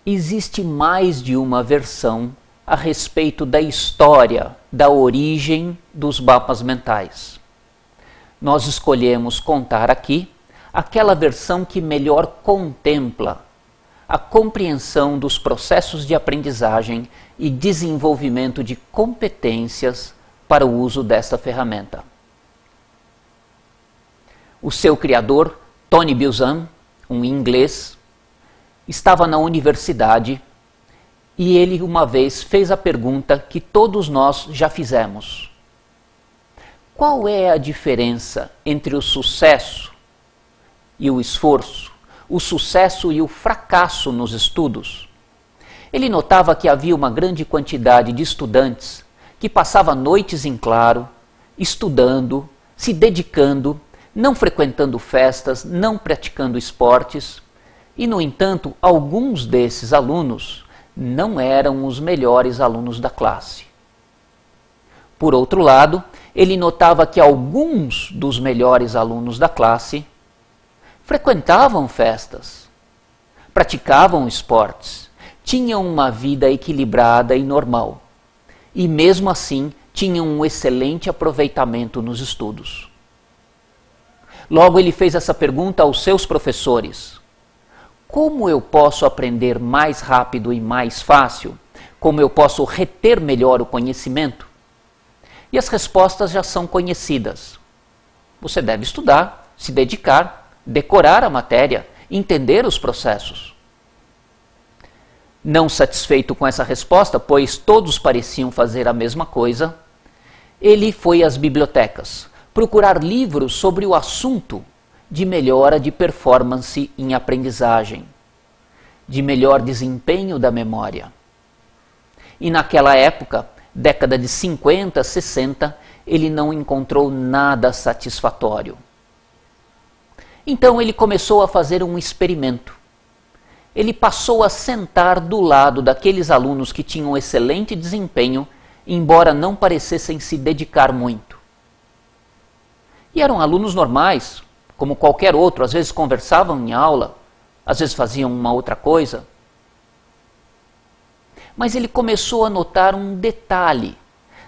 Existe mais de uma versão a respeito da história, da origem dos mapas mentais. Nós escolhemos contar aqui aquela versão que melhor contempla a compreensão dos processos de aprendizagem e desenvolvimento de competências para o uso desta ferramenta. O seu criador, Tony Buzan, um inglês, estava na universidade e ele uma vez fez a pergunta que todos nós já fizemos. Qual é a diferença entre o sucesso e o esforço, o sucesso e o fracasso nos estudos? Ele notava que havia uma grande quantidade de estudantes que passava noites em claro, estudando, se dedicando, não frequentando festas, não praticando esportes, e, no entanto, alguns desses alunos não eram os melhores alunos da classe. Por outro lado, ele notava que alguns dos melhores alunos da classe frequentavam festas, praticavam esportes, tinham uma vida equilibrada e normal, e mesmo assim tinham um excelente aproveitamento nos estudos. Logo ele fez essa pergunta aos seus professores: como eu posso aprender mais rápido e mais fácil? Como eu posso reter melhor o conhecimento? E as respostas já são conhecidas. Você deve estudar, se dedicar, decorar a matéria, entender os processos. Não satisfeito com essa resposta, pois todos pareciam fazer a mesma coisa, ele foi às bibliotecas procurar livros sobre o assunto de melhora de performance em aprendizagem, de melhor desempenho da memória. E naquela época, década de 50, 60, ele não encontrou nada satisfatório. Então ele começou a fazer um experimento. Ele passou a sentar do lado daqueles alunos que tinham excelente desempenho, embora não parecessem se dedicar muito. E eram alunos normais, como qualquer outro, às vezes conversavam em aula, às vezes faziam uma outra coisa. Mas ele começou a notar um detalhe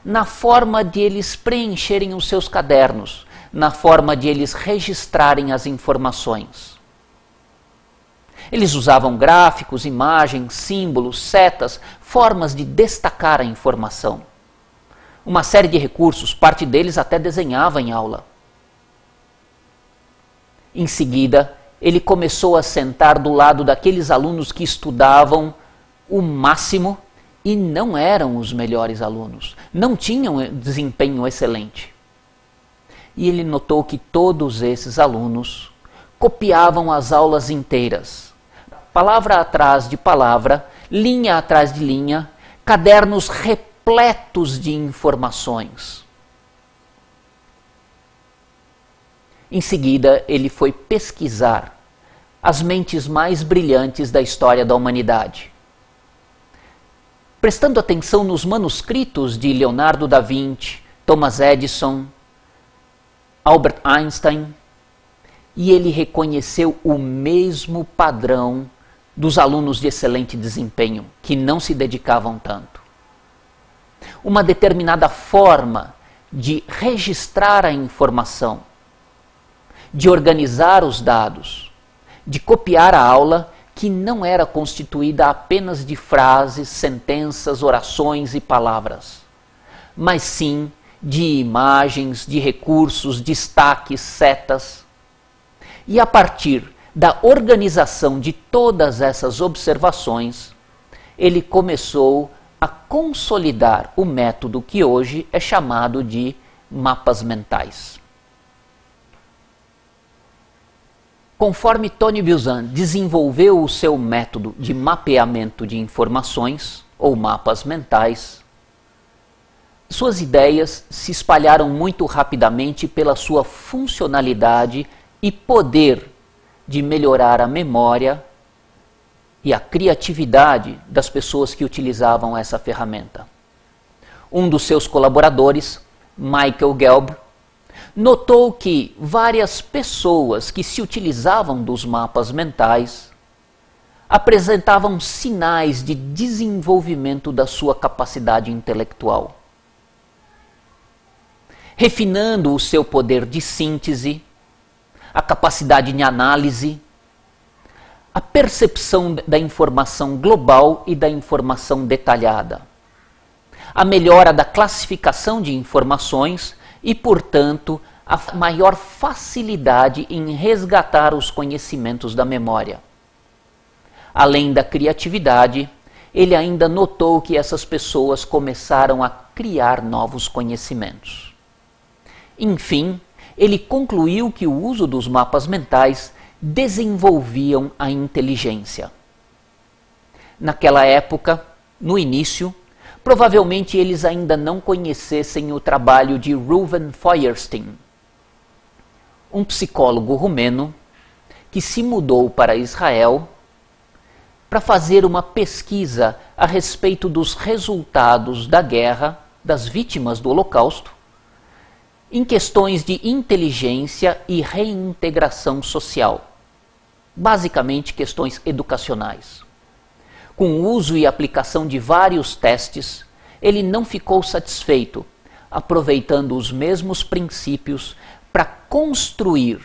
na forma de eles preencherem os seus cadernos, na forma de eles registrarem as informações. Eles usavam gráficos, imagens, símbolos, setas, formas de destacar a informação. Uma série de recursos, parte deles até desenhava em aula. Em seguida, ele começou a sentar do lado daqueles alunos que estudavam o máximo e não eram os melhores alunos, não tinham desempenho excelente. E ele notou que todos esses alunos copiavam as aulas inteiras, palavra atrás de palavra, linha atrás de linha, cadernos repletos de informações. Em seguida, ele foi pesquisar as mentes mais brilhantes da história da humanidade. Prestando atenção nos manuscritos de Leonardo da Vinci, Thomas Edison, Albert Einstein, e ele reconheceu o mesmo padrão dos alunos de excelente desempenho, que não se dedicavam tanto. Uma determinada forma de registrar a informação, de organizar os dados, de copiar a aula que não era constituída apenas de frases, sentenças, orações e palavras, mas sim de imagens, de recursos, destaques, setas. E a partir da organização de todas essas observações, ele começou a consolidar o método que hoje é chamado de mapas mentais. Conforme Tony Buzan desenvolveu o seu método de mapeamento de informações, ou mapas mentais, suas ideias se espalharam muito rapidamente pela sua funcionalidade e poder de melhorar a memória e a criatividade das pessoas que utilizavam essa ferramenta. Um dos seus colaboradores, Michael Gelb, notou que várias pessoas que se utilizavam dos mapas mentais apresentavam sinais de desenvolvimento da sua capacidade intelectual, refinando o seu poder de síntese, a capacidade de análise, a percepção da informação global e da informação detalhada, a melhora da classificação de informações e, portanto, a maior facilidade em resgatar os conhecimentos da memória. Além da criatividade, ele ainda notou que essas pessoas começaram a criar novos conhecimentos. Enfim, ele concluiu que o uso dos mapas mentais desenvolviam a inteligência. Naquela época, no início, provavelmente eles ainda não conhecessem o trabalho de Reuven Feuerstein, um psicólogo romeno que se mudou para Israel para fazer uma pesquisa a respeito dos resultados da guerra, das vítimas do Holocausto, em questões de inteligência e reintegração social, basicamente questões educacionais. Com o uso e aplicação de vários testes, ele não ficou satisfeito, aproveitando os mesmos princípios para construir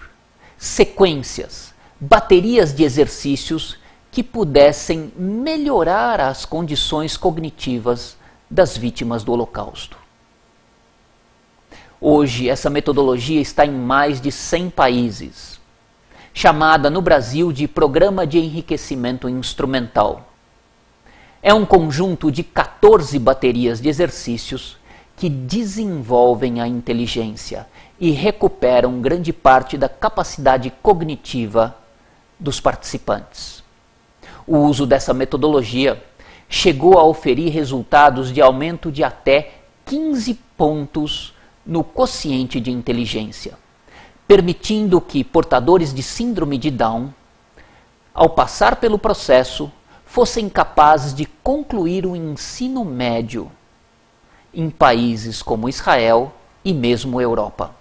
sequências, baterias de exercícios que pudessem melhorar as condições cognitivas das vítimas do Holocausto. Hoje, essa metodologia está em mais de 100 países, chamada no Brasil de Programa de Enriquecimento Instrumental. É um conjunto de 14 baterias de exercícios que desenvolvem a inteligência e recuperam grande parte da capacidade cognitiva dos participantes. O uso dessa metodologia chegou a oferir resultados de aumento de até 15 pontos no quociente de inteligência, permitindo que portadores de síndrome de Down, ao passar pelo processo, fossem capazes de concluir o ensino médio em países como Israel e mesmo Europa.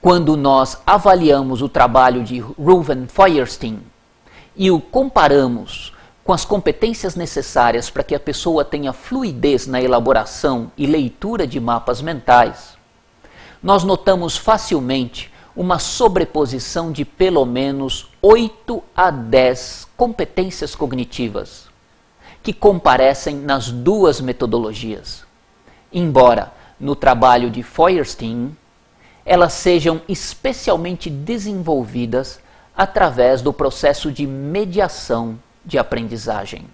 Quando nós avaliamos o trabalho de Reuven Feuerstein e o comparamos com as competências necessárias para que a pessoa tenha fluidez na elaboração e leitura de mapas mentais, nós notamos facilmente uma sobreposição de pelo menos 8 a 10 competências cognitivas que comparecem nas duas metodologias, embora no trabalho de Feuerstein elas sejam especialmente desenvolvidas através do processo de mediação de aprendizagem.